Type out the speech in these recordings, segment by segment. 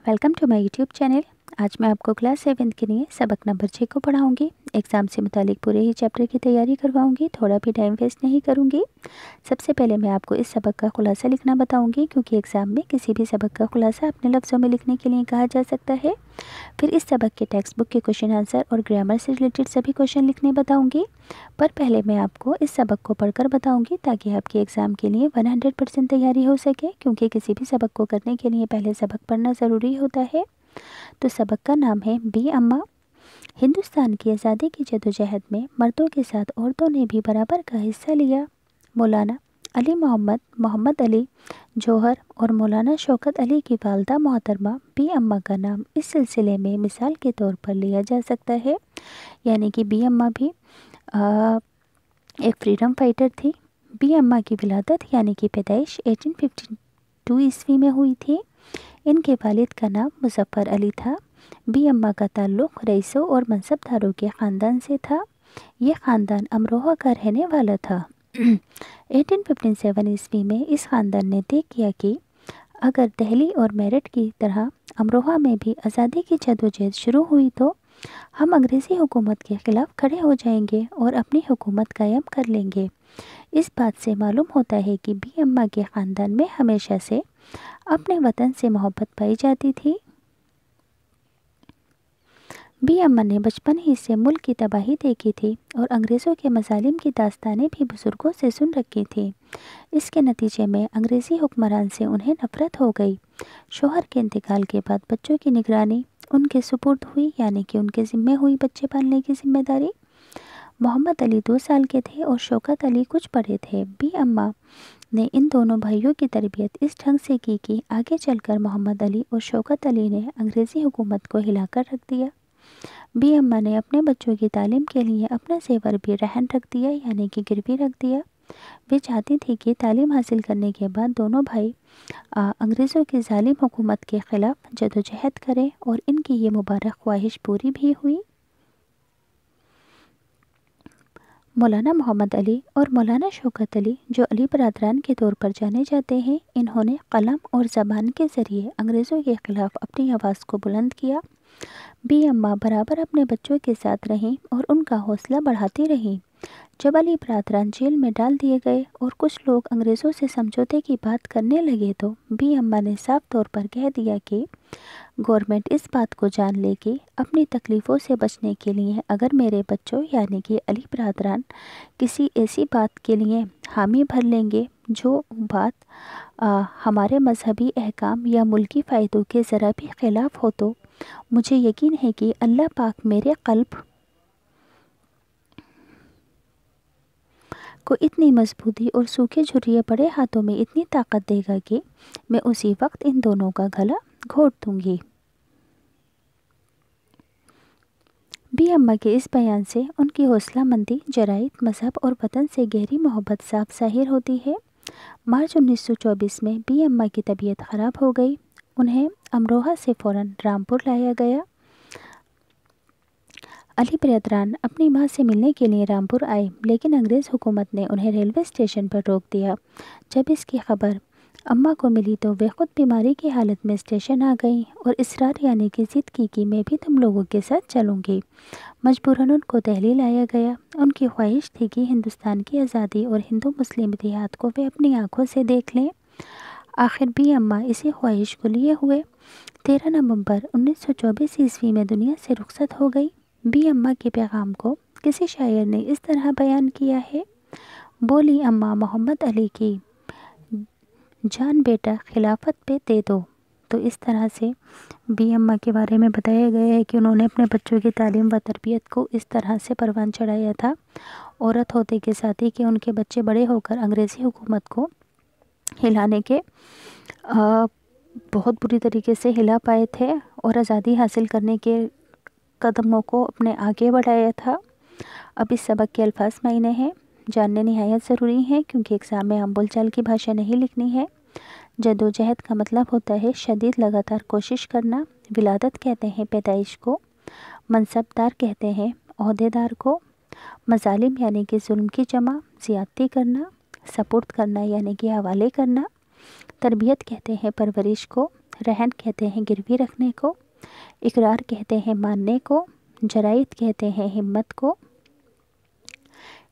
Welcome to my YouTube channel. आज मैं आपको क्लास 7 के लिए सबक नंबर 6 को पढ़ाऊंगी। एग्ज़ाम से मुतालिक पूरे ही चैप्टर की तैयारी करवाऊंगी, थोड़ा भी टाइम वेस्ट नहीं करूंगी। सबसे पहले मैं आपको इस सबक का खुलासा लिखना बताऊंगी, क्योंकि एग्ज़ाम में किसी भी सबक का खुलासा अपने लफ्ज़ों में लिखने के लिए कहा जा सकता है। फिर इस सबक के टेक्स्ट बुक के क्वेश्चन आंसर और ग्रामर से रिलेटेड सभी क्वेश्चन लिखने बताऊँगी। पर पहले मैं आपको इस सबक को पढ़कर बताऊँगी, ताकि आपके एग्ज़ाम के लिए 100% तैयारी हो सके, क्योंकि किसी भी सबक को करने के लिए पहले सबक पढ़ना ज़रूरी होता है। तो सबक का नाम है बी अम्मा। हिंदुस्तान की आज़ादी की जदोजहद में मर्दों के साथ औरतों ने भी बराबर का हिस्सा लिया। मौलाना अली मोहम्मद अली जौहर और मौलाना शौकत अली की वालदा मोहतरमा बी अम्मा का नाम इस सिलसिले में मिसाल के तौर पर लिया जा सकता है। यानी कि बी अम्मा भी एक फ्रीडम फाइटर थी। बी अम्मा की विलादत यानी कि पैदाइश 1852 ईस्वी में हुई थी। इनके वालिद का नाम मुज़फ़्फ़र अली था। बी अम्मा का ताल्लुक़ रईसों और मनसबदारों के ख़ानदान से था। ये ख़ानदान अमरोहा का रहने वाला था। 1857 ईस्वी में इस ख़ानदान ने तय किया कि अगर दिल्ली और मेरठ की तरह अमरोहा में भी आज़ादी की जदोजहद शुरू हुई तो हम अंग्रेज़ी हुकूमत के ख़िलाफ़ खड़े हो जाएंगे और अपनी हुकूमत कायम कर लेंगे। इस बात से मालूम होता है कि बी अम्मा के ख़ानदान में हमेशा से अपने वतन से मोहब्बत पाई जाती थी। बी अम्मा ने बचपन ही से मुल्क की तबाही देखी थी और अंग्रेज़ों के मज़ालिम की दास्तानें भी बुज़ुर्गों से सुन रखी थी। इसके नतीजे में अंग्रेज़ी हुक्मरान से उन्हें नफ़रत हो गई। शोहर के इंतकाल के बाद बच्चों की निगरानी उनके सुपुर्द हुई, यानी कि उनके ज़िम्मे हुई बच्चे पालने की ज़िम्मेदारी। मोहम्मद अली 2 साल के थे और शौकत अली कुछ बड़े थे। बी अम्मा ने इन दोनों भाइयों की तरबियत इस ढंग से की कि आगे चलकर मोहम्मद अली और शौकत अली ने अंग्रेज़ी हुकूमत को हिलाकर रख दिया। बी अम्मा ने अपने बच्चों की तालीम के लिए अपना ज़ेवर भी रहन रख दिया, यानी कि गिरवी रख दिया। वे चाहती थी कि तालीम हासिल करने के बाद दोनों भाई अंग्रेज़ों की जालिम हुकूमत के ख़िलाफ़ जदोजहद करें, और इनकी ये मुबारक ख्वाहिश पूरी भी हुई। मौलाना मोहम्मद अली और मौलाना शौकत अली, जो अली बरादरान के तौर पर जाने जाते हैं, इन्होंने कलम और ज़बान के ज़रिए अंग्रेज़ों के ख़िलाफ़ अपनी आवाज़ को बुलंद किया। बी अम्मा बराबर अपने बच्चों के साथ रहीं और उनका हौसला बढ़ाती रहीं। जब अली बरादरान जेल में डाल दिए गए और कुछ लोग अंग्रेज़ों से समझौते की बात करने लगे, तो बी अम्मा ने साफ तौर पर कह दिया कि गवर्नमेंट इस बात को जान ले कि अपनी तकलीफ़ों से बचने के लिए अगर मेरे बच्चों यानी कि अली बरादरान किसी ऐसी बात के लिए हामी भर लेंगे जो बात हमारे मजहबी अहकाम या मुल्की फ़ायदों के ज़रा भी ख़िलाफ़ हो, तो मुझे यकीन है कि अल्लाह पाक मेरे क़ल्ब को इतनी मजबूती और सूखे झुर्रिए बड़े हाथों में इतनी ताकत देगा कि मैं उसी वक्त इन दोनों का गला घोट दूंगी। बी अम्मा के इस बयान से उनकी हौसलामंदी, जराइत, मज़हब और वतन से गहरी मोहब्बत साफ ज़ाहिर होती है। मार्च 1924 में बी अम्मा की तबीयत ख़राब हो गई। उन्हें अमरोहा से फ़ौरन रामपुर लाया गया। अली बरादरान अपनी मां से मिलने के लिए रामपुर आए, लेकिन अंग्रेज़ हुकूमत ने उन्हें रेलवे स्टेशन पर रोक दिया। जब इसकी खबर अम्मा को मिली तो वे खुद बीमारी की हालत में स्टेशन आ गईं और इसरार यानी कि ज़िद की कि मैं भी तुम लोगों के साथ चलूँगी। मजबूरन उनको दिल्ली लाया गया। उनकी ख्वाहिश थी कि हिंदुस्तान की आज़ादी और हिंदू मुस्लिम इत्तेहाद को वे अपनी आँखों से देख लें। आखिर बी अम्मा इसी ख्वाहिश को लिए हुए 13 नवंबर 1924 ईस्वी में दुनिया से रुखसत हो गई। बी अम्मा के पैगाम को किसी शायर ने इस तरह बयान किया है: बोली अम्मा मोहम्मद अली की, जान बेटा खिलाफत पे दे दो। तो इस तरह से बी अम्मा के बारे में बताया गया है कि उन्होंने अपने बच्चों की तालीम व तरबियत को इस तरह से परवान चढ़ाया था, औरत होते के साथ ही, कि उनके बच्चे बड़े होकर अंग्रेज़ी हुकूमत को हिलाने के बहुत बुरी तरीके से हिला पाए थे और आज़ादी हासिल करने के कदमों को अपने आगे बढ़ाया था। अब इस सबक के अल्फाज मायने हैं, जानने निहायत ज़रूरी हैं, क्योंकि एग्ज़ाम में हम बोलचाल की भाषा नहीं लिखनी है। जदोजहद का मतलब होता है शदीद लगातार कोशिश करना। विलादत कहते हैं पैदाइश को। मनसबदार कहते हैं ओहदेदार को। मज़ालिम यानी कि जुल्म की जमा, ज़्यादती करना। सपुर्द करना यानी कि हवाले करना। तरबियत कहते हैं परवरिश को। رہن کہتے ہیں گروی رکھنے کو، اقرار کہتے ہیں ماننے کو، جرائد کہتے ہیں ہمت کو،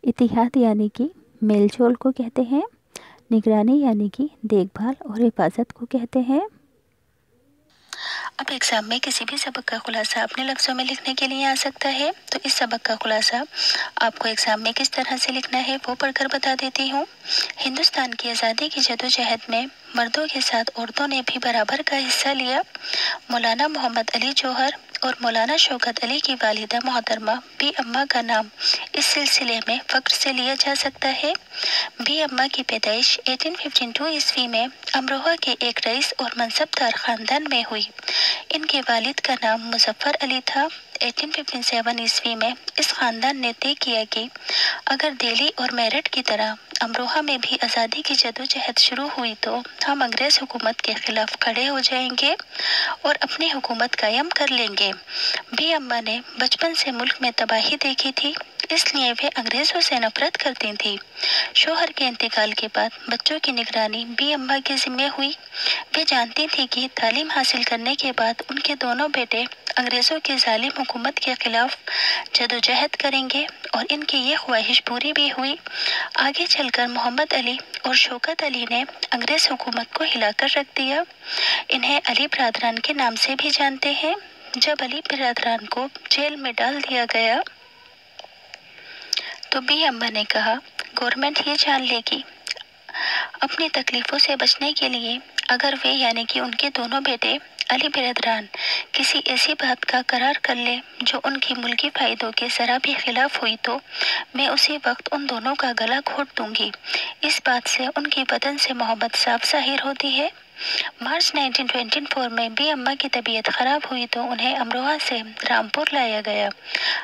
اتحاد یعنی کہ میل جول کو کہتے ہیں، نگرانی یعنی کہ دیکھ بھال اور حفاظت کو کہتے ہیں۔ اب ایگزام میں کسی بھی سبق کا خلاصہ اپنے لفظوں میں لکھنے کے لیے آ سکتا ہے، تو اس سبق کا خلاصہ آپ کو ایگزام میں کس طرح سے لکھنا ہے وہ پڑھ کر بتا دیتی ہوں۔ ہندوستان کی آزادی کی جدوجہد میں مردوں کے ساتھ عورتوں نے بھی برابر کا حصہ لیا۔ مولانا محمد علی جوہر اور مولانا شوکت علی کی والدہ محترمہ بی اماں کا نام اس سلسلے میں فخر سے لیا جا سکتا ہے۔ بی اماں کی پیدائش 1852 عیسوی میں امروہہ کے ایک رئیس اور منصب دار خاندان میں ہوئی۔ ان کے والد کا نام مظفر علی تھا۔ 1857 عیسوی میں اس خاندان نے طے کیا کہ اگر دہلی اور میرٹھ کی طرح امروہہ میں بھی آزادی کی جدوجہد شروع ہوئی تو ہم انگریز حکومت کے خلاف کھڑے ہو جائیں گے اور اپنی حکومت قائم کر لیں گے۔ بی اماں نے بچپن سے ملک میں تباہی دیکھی تھی، اس لیے وہ انگریزوں سے نفرت کرتی تھی۔ شوہر کے انتقال کے بعد بچوں کی نگرانی بی اماں کے ذمہ ہوئی۔ وہ جانتی تھی کہ تعلیم حاصل کرنے کے بعد ان کے دونوں بیٹے انگریزوں کی ظالم حکومت کے خلاف جدوجہد کریں گے، اور ان کی یہ خواہش پوری بھی ہوئی۔ آگے چل کر محمد علی اور شوکت علی نے انگریز حکومت کو ہلا کر رکھ دیا۔ انہیں علی برادران کے نام سے بھی جانتے ہیں۔ جب علی برادران کو جیل میں ڈال دیا گیا تو بی اماں نے کہا، گورنمنٹ یہ جان لے گی اپنی تکلیفوں سے بچنے کے لیے اگر وہ یعنی کہ ان کے دونوں بیٹے علی برادران کسی ایسی بات کا قرار کر لے جو ان کی ملکی فائدوں کے ذرا بھی خلاف ہوئی تو میں اسی وقت ان دونوں کا گلا گھونٹ دوں گی۔ اس بات سے ان کی بدن سے محبت صاف ظاہر ہوتی ہے۔ مارچ 1924 میں بی اماں کی طبیعت خراب ہوئی تو انہیں امروہہ سے رامپور لایا گیا۔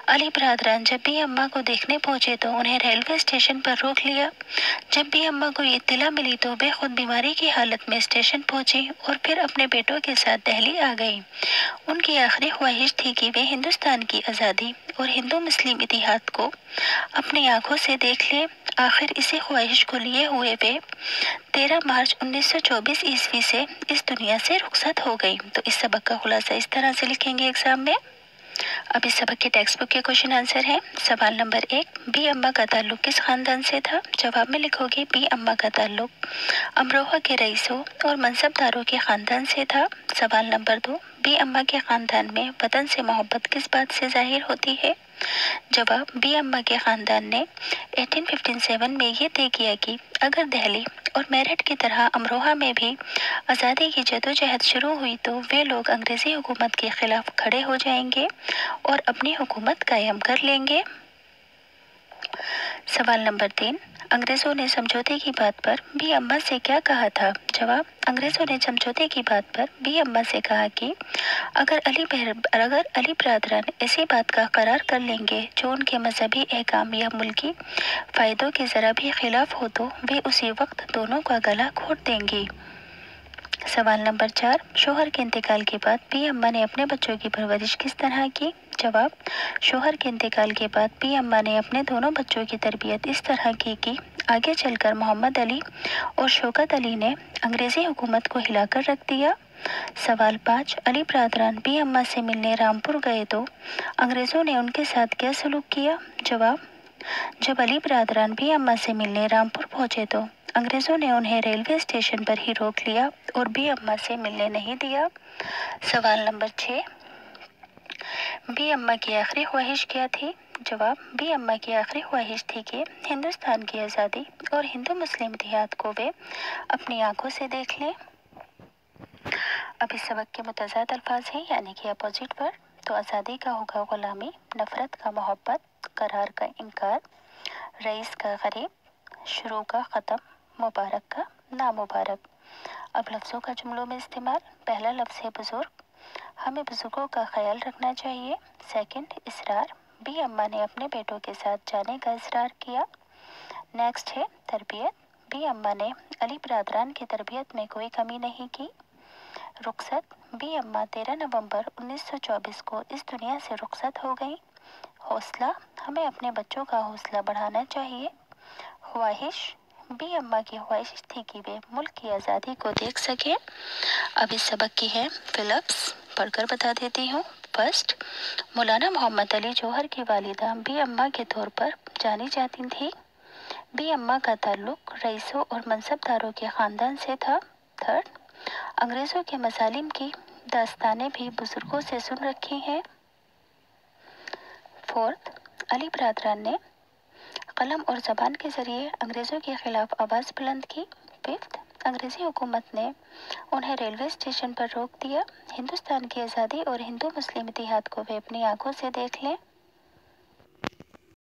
علی برادران جب بی اماں کو دیکھنے پہنچے تو انہیں ریلوے اسٹیشن پر روک لیا۔ جب بی اماں کو یہ اطلاع ملی تو وہ خود بیماری کی حالت میں اسٹیشن پہنچی اور پھر اپنے بیٹوں کے ساتھ دہلی آ گئی۔ ان کی آخری خواہش تھی کہ وہ ہندوستان کی آزادی اور ہندو مسلم اتحاد کو اپنی آنکھوں سے دیکھ لیں۔ آخر اسی خواہش کو لیے ہوئے وہ 13 مارچ 1924 عیسوی سے اس دنیا سے رخصت ہو گئی۔ تو اس سبق کا خلاصہ اس طرح سے لکھیں گے ایگزام میں۔ اب اس سبق کے ٹیکسٹ بک کے کوشچن آنسر ہیں۔ سوال نمبر 1، بی اماں کا تعلق کس خاندان سے تھا؟ جواب میں لکھو گے بی اماں کا تعلق امروہہ کے رئیسوں اور منصب داروں کے خاندان سے تھا۔ سوال نمبر 2، بی اماں کے خاندان میں وطن سے محبت کس بات سے ظاہر ہوتی ہے؟ جواب، بی اماں کے خاندان نے 1857 میں یہ طے کیا کہ اگر دہلی اور میرٹھ کی طرح امروہہ میں بھی آزادی کی جدوجہد شروع ہوئی تو وہ لوگ انگریزی حکومت کے خلاف کھڑے ہو جائیں گے اور اپنی حکومت قائم کر لیں گے۔ سوال نمبر 3، انگریزوں نے سمجھوتے کی بات پر بی اماں سے کیا کہا تھا؟ جواب، انگریزوں نے سمجھوتے کی بات پر بی اماں سے کہا کہ اگر علی برادران ایسی بات کا قرار کر لیں گے جو ان کے مذہبی احکام یا ملکی فائدوں کے ذرا بھی خلاف ہو تو وہ اسی وقت دونوں کا گلا گھونٹ دیں گی۔ سوال نمبر 4، شوہر کے انتقال کے بعد بی اماں نے اپنے بچوں کی پرورش کس طرح کی؟ جواب، شوہر کے انتقال کے بعد بی اماں نے اپنے دونوں بچوں کی تربیت اس طرح کی کہ آگے چل کر محمد علی اور شوکت علی نے انگریزی حکومت کو ہلا کر رکھ دیا۔ سوال 5، علی برادران بی اماں سے ملنے رامپور گئے تو انگریزوں نے ان کے ساتھ کیا سلوک کیا؟ جواب، جب علی برادران بی اماں سے ملنے رامپور پہنچے تو انگریزوں نے انہیں ریلوے اسٹیشن پر ہی روک لیا اور بی اماں سے ملنے نہیں دیا۔ سوال نمبر 6، بی اماں کی آخری خواہش کیا تھی؟ جواب، بی اماں کی آخری خواہش تھی کہ ہندوستان کی آزادی اور ہندو مسلم اتحاد کو وہ اپنی آنکھوں سے دیکھ لیں۔ اب اس سبق کے متضاد الفاظ ہیں یعنی کہ اپوزٹ ورڈ۔ تو آزادی کا ہوگا غلامی، نفرت کا محبت، قرار کا انکار، رئیس کا غریب، شروع کا ختم، مبارک کا نامبارک۔ اب لفظوں کا جملوں میں استعمال۔ پہلا لفظ ہے بزرگ، ہمیں بزرگوں کا خیال رکھنا چاہیے۔ سیکنڈ، اصرار، بی اماں نے اپنے بیٹوں کے ساتھ جانے کا اصرار کیا۔ نیکسٹ ہے تربیت، بی اماں نے علی برادران کی تربیت میں کوئی کمی نہیں کی۔ رخصت، بی اماں 13 نومبر 1924 کو اس دنیا سے رخصت ہو گئی۔ حوصلہ، ہمیں اپنے بچوں کا حوصلہ بڑھانا چاہیے۔ خواہش، बी अम्मा की ख्वाहिश थी कि वे मुल्क की आज़ादी को देख सके। अब इस सबक की है फिलिप्स, पढ़कर बता देती हूँ। फर्स्ट, मौलाना मोहम्मद अली जौहर की वालिदा बी अम्मा के तौर पर जानी जाती थी। बी अम्मा का ताल्लुक रईसों और मनसबदारों के ख़ानदान से था। थर्ड, अंग्रेज़ों के मसालिम की दास्तानें भी बुजुर्गों से सुन रखी हैं। फोर्थ, अली बरदरान ने कलम और ज़बान के ज़रिए अंग्रेज़ों के ख़िलाफ़ आवाज़ बुलंद की। फिफ्थ, अंग्रेज़ी हुकूमत ने उन्हें रेलवे स्टेशन पर रोक दिया। हिंदुस्तान की आज़ादी और हिंदू मुस्लिम इतिहाद को वे अपनी आंखों से देख लें।